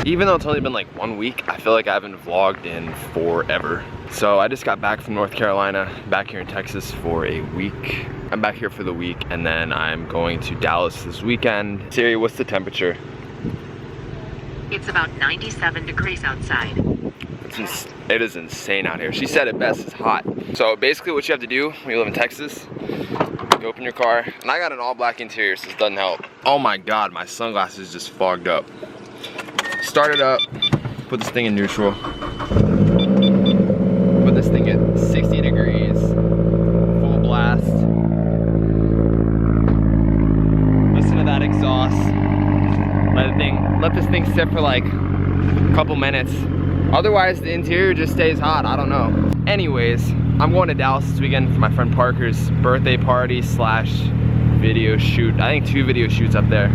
Even though it's only been like 1 week, I feel like I haven't vlogged in forever. So I just got back from North Carolina, back here in Texas for a week. I'm back here for the week, and then I'm going to Dallas this weekend. Siri, what's the temperature? It's about 97 degrees outside. It is insane out here. She said it best, it's hot. So basically what you have to do when you live in Texas, you open your car, and I got an all black interior, so this doesn't help. Oh my God, my sunglasses just fogged up. Start it up, put this thing in neutral. Put this thing at 60 degrees, full blast. Listen to that exhaust. Let this thing sit for like a couple minutes. Otherwise, the interior just stays hot. I don't know. Anyways, I'm going to Dallas this weekend for my friend Parker's birthday party slash video shoot. I think 2 video shoots up there.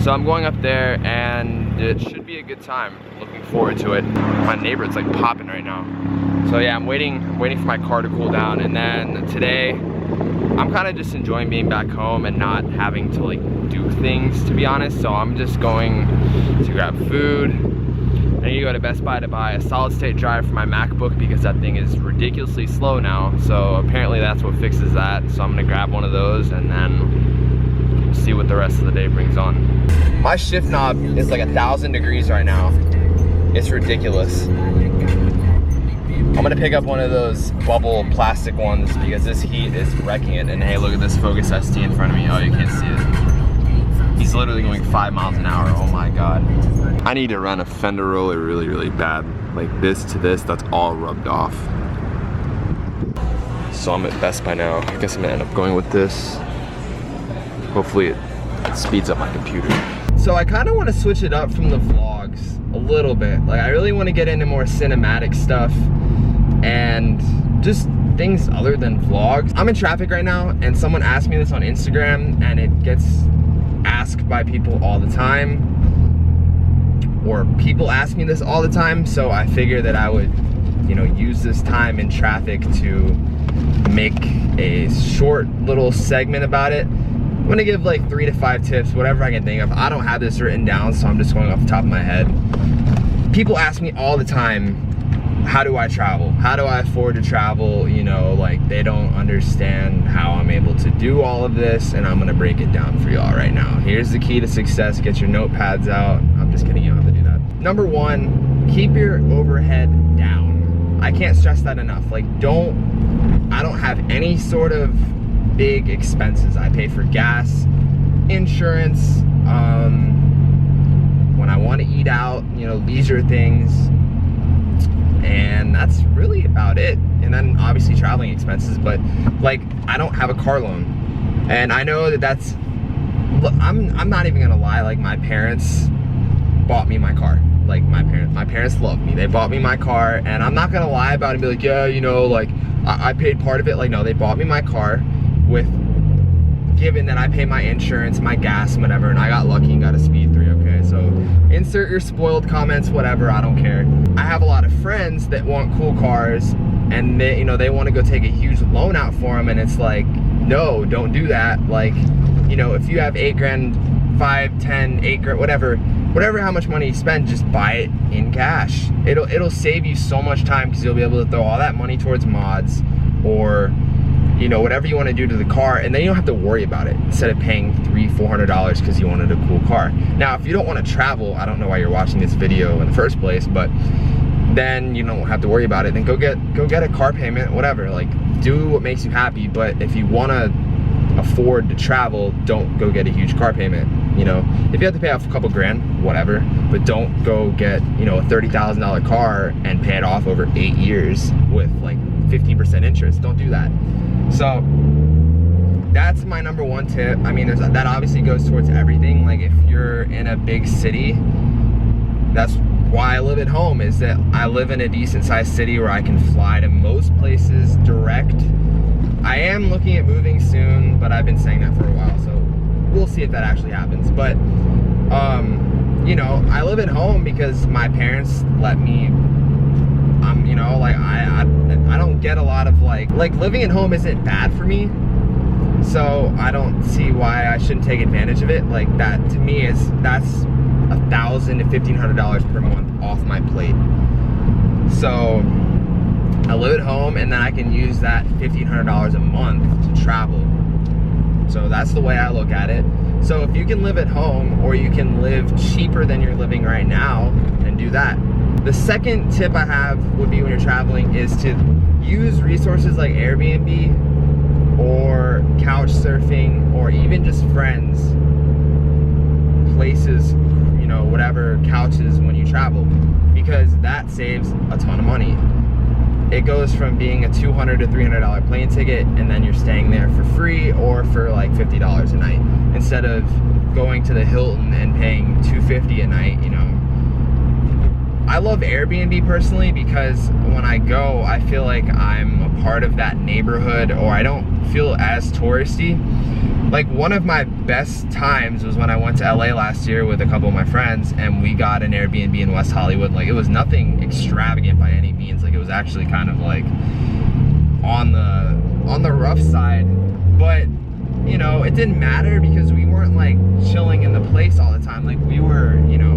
So I'm going up there, and it should be a good time. Looking forward to it. My neighborhood's like popping right now. So yeah, I'm waiting for my car to cool down, and then today I'm kind of just enjoying being back home and not having to like do things, to be honest. So I'm just going to grab food. I need to go to Best Buy to buy a solid state drive for my MacBook because that thing is ridiculously slow now. So apparently that's what fixes that. So I'm gonna grab one of those and then see what the rest of the day brings on. My shift knob is like 1,000 degrees right now. It's ridiculous. I'm gonna pick up one of those bubble plastic ones because this heat is wrecking it. And hey, look at this Focus ST in front of me. Oh, you can't see it. He's literally going 5 miles an hour. Oh my God. I need to run a fender roller really, really bad. Like this to this, that's all rubbed off. So I'm at Best Buy now. I guess I'm gonna end up going with this. Hopefully it speeds up my computer. So I kind of want to switch it up from the vlogs a little bit. Like I really want to get into more cinematic stuff and just things other than vlogs. I'm in traffic right now, and someone asked me this on Instagram, and it gets asked by people all the time. Or people ask me this all the time, so I figured that I would, you know, use this time in traffic to make a short little segment about it. I'm gonna give like 3 to 5 tips, whatever I can think of. I don't have this written down, so I'm just going off the top of my head. People ask me all the time, how do I travel? How do I afford to travel? You know, like they don't understand how I'm able to do all of this, and I'm gonna break it down for y'all right now. Here's the key to success. Get your notepads out. I'm just kidding, you don't have to do that. Number 1, keep your overhead down. I can't stress that enough. Like I don't have any sort of big expenses. I pay for gas, insurance, when I want to eat out, you know, leisure things, and that's really about it. And then obviously traveling expenses, but like I don't have a car loan, and I know that that's, I'm not even gonna lie, like my parents bought me my car. Like my parents love me. They bought me my car, and I'm not gonna lie about it and be like, yeah, you know, like I paid part of it. Like no, they bought me my car with, given that I pay my insurance, my gas, whatever, and I got lucky and got a speed 3, okay? So insert your spoiled comments, whatever, I don't care. I have a lot of friends that want cool cars, and they, you know, they want to go take a huge loan out for them, and it's like, no, don't do that. Like, you know, if you have 8 grand, 5, 10, 8 grand, whatever how much money you spend, just buy it in cash. It'll save you so much time because you'll be able to throw all that money towards mods or, you know, whatever you want to do to the car, and then you don't have to worry about it instead of paying $300-400 because you wanted a cool car. Now, if you don't want to travel, I don't know why you're watching this video in the first place, but then you don't have to worry about it. Then go get a car payment, whatever. Like, do what makes you happy. But if you want to afford to travel, don't go get a huge car payment. You know, if you have to pay off a couple grand, whatever, but don't go get, you know, a $30,000 car and pay it off over 8 years with like 50% interest. Don't do that. So that's my number 1 tip. I mean, that obviously goes towards everything. Like if you're in a big city, that's why I live at home, is that I live in a decent sized city where I can fly to most places direct. I am looking at moving soon, but I've been saying that for a while, so we'll see if that actually happens. But you know, I live at home because my parents let me. You know, like I don't get a lot of like living at home isn't bad for me, so I don't see why I shouldn't take advantage of it. Like that to me that's $1,000 to $1,500 per month off my plate. So I live at home, and then I can use that $1,500 a month to travel. So that's the way I look at it. So if you can live at home, or you can live cheaper than you're living right now, then do that. The second tip I have would be when you're traveling is to use resources like Airbnb or couch surfing, or even just friends, places, you know, whatever, couches when you travel, because that saves a ton of money. It goes from being a $200 to $300 plane ticket, and then you're staying there for free or for like $50 a night, instead of going to the Hilton and paying $250 a night, you know. I love Airbnb personally because when I go, I feel like I'm a part of that neighborhood, or I don't feel as touristy. Like, one of my best times was when I went to LA last year with a couple of my friends, and we got an Airbnb in West Hollywood. Like, it was nothing extravagant by any means. Like, it was actually kind of like on the rough side, but you know, it didn't matter because we weren't like chilling in the place all the time. Like, we were, you know,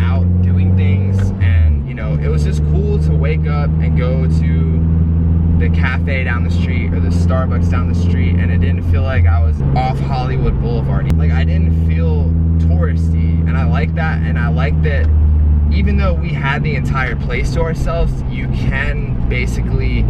out doing things, and you know, it was just cool to wake up and go to the cafe down the street or the Starbucks down the street, and it didn't feel like I was off Hollywood Boulevard. Like, I didn't feel touristy, and I like that. And I like that even though we had the entire place to ourselves, you can basically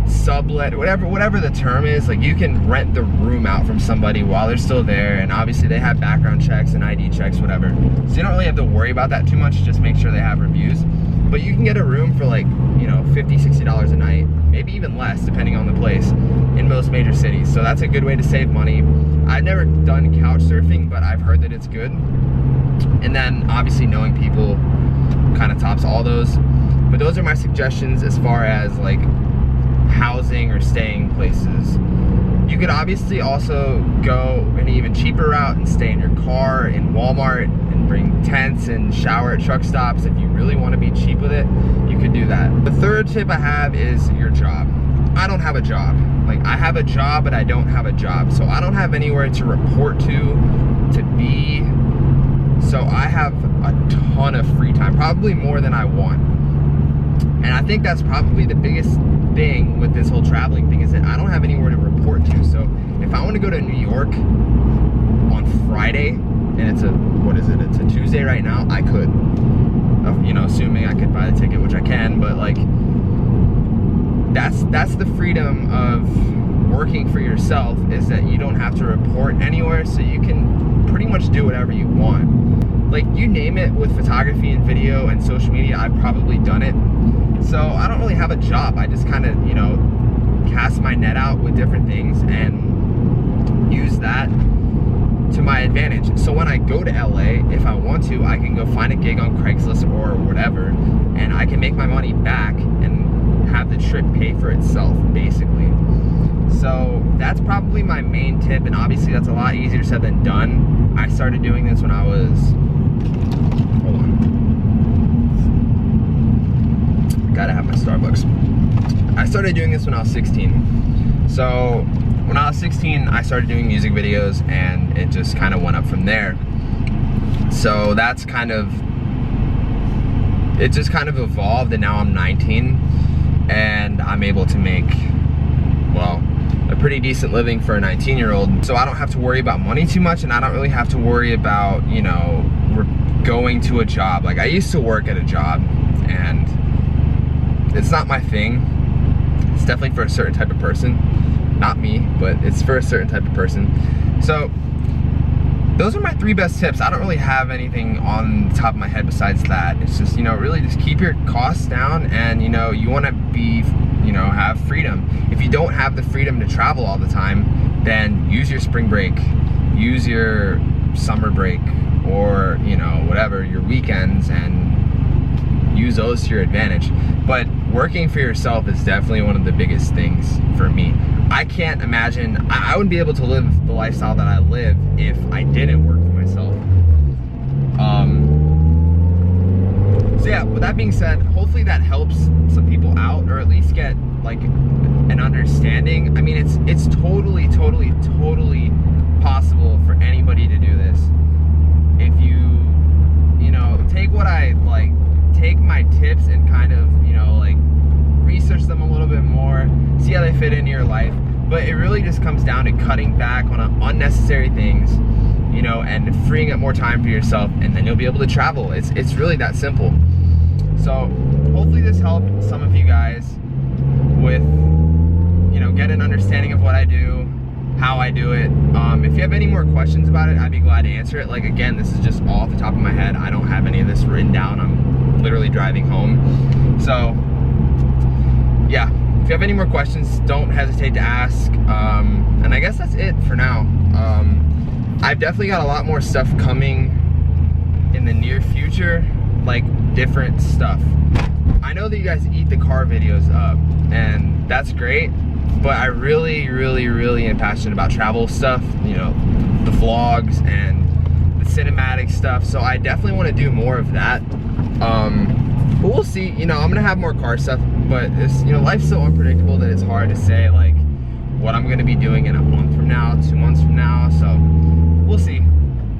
sublet, whatever the term is. Like, you can rent the room out from somebody while they're still there, and obviously they have background checks and ID checks, whatever, so you don't really have to worry about that too much. Just make sure they have reviews. But you can get a room for like, you know, $50-$60 a night, maybe even less depending on the place, in most major cities. So that's a good way to save money. I've never done couch surfing, but I've heard that it's good. And then obviously knowing people kind of tops all those. But those are my suggestions as far as like housing or staying places. You could obviously also go an even cheaper route and stay in your car in Walmart and bring tents and shower at truck stops. If you really want to be cheap with it, you could do that. The third tip I have is your job. I don't have a job. Like, I have a job, but I don't have a job. So I don't have anywhere to report to be. So I have a ton of free time, probably more than I want. And I think that's probably the biggest thing with this whole traveling thing, is that I don't have anywhere to report to. So if I want to go to New York on Friday, and it's a Tuesday right now, I could, you know, assuming I could buy the ticket, which I can. But like, that's the freedom of working for yourself, is that you don't have to report anywhere, so you can pretty much do whatever you want. Like, you name it, with photography and video and social media, I've probably done it. So I don't really have a job. I just kind of, you know, cast my net out with different things and use that to my advantage. So when I go to LA, if I want to, I can go find a gig on Craigslist or whatever, and I can make my money back and have the trip pay for itself, basically. So that's probably my main tip, and obviously that's a lot easier said than done. I started doing this when I was, hold on, gotta have my Starbucks. I started doing this when I was 16. So when I was 16, I started doing music videos, and it just kind of went up from there. So that's kind of, it just kind of evolved, and now I'm 19, and I'm able to make, well, a pretty decent living for a 19-year-old. So I don't have to worry about money too much, and I don't really have to worry about, you know, going to a job. Like, I used to work at a job, and it's not my thing. It's definitely for a certain type of person. Not me, but it's for a certain type of person. So those are my 3 best tips. I don't really have anything on the top of my head besides that. It's just, you know, really just keep your costs down, and, you know, you want to be, you know, have freedom. If you don't have the freedom to travel all the time, then use your spring break, use your summer break, or, you know, whatever, your weekends, and use those to your advantage. But working for yourself is definitely one of the biggest things for me. I can't imagine, I wouldn't be able to live the lifestyle that I live if I didn't work for myself. So yeah, with that being said, hopefully that helps some people out, or at least get like an understanding. I mean, it's totally possible for anybody to do this if you my tips and kind of, you know, like research them a little bit more, see how they fit into your life. But it really just comes down to cutting back on unnecessary things, you know, and freeing up more time for yourself, and then you'll be able to travel. It's really that simple. So hopefully this helped some of you guys with, you know, get an understanding of what I do, how I do it. If you have any more questions about it, I'd be glad to answer it. Like, again, this is just all off the top of my head. I don't have any of this written down. I'm literally driving home. So yeah, if you have any more questions, don't hesitate to ask. And I guess that's it for now. I've definitely got a lot more stuff coming in the near future, like different stuff. I know that you guys eat the car videos up, and that's great, but I really am passionate about travel stuff, you know, the vlogs and the cinematic stuff. So I definitely want to do more of that. But we'll see. You know, I'm gonna have more car stuff, but it's, you know, life's so unpredictable that it's hard to say like what I'm gonna be doing in a month from now, 2 months from now. So we'll see.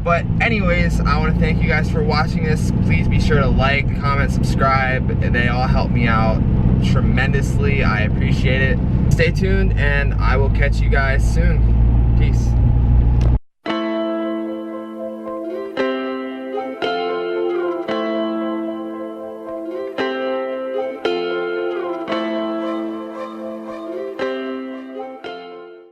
But anyways, I want to thank you guys for watching this. Please be sure to like, comment, subscribe. They all help me out tremendously. I appreciate it. Stay tuned, and I will catch you guys soon. Peace.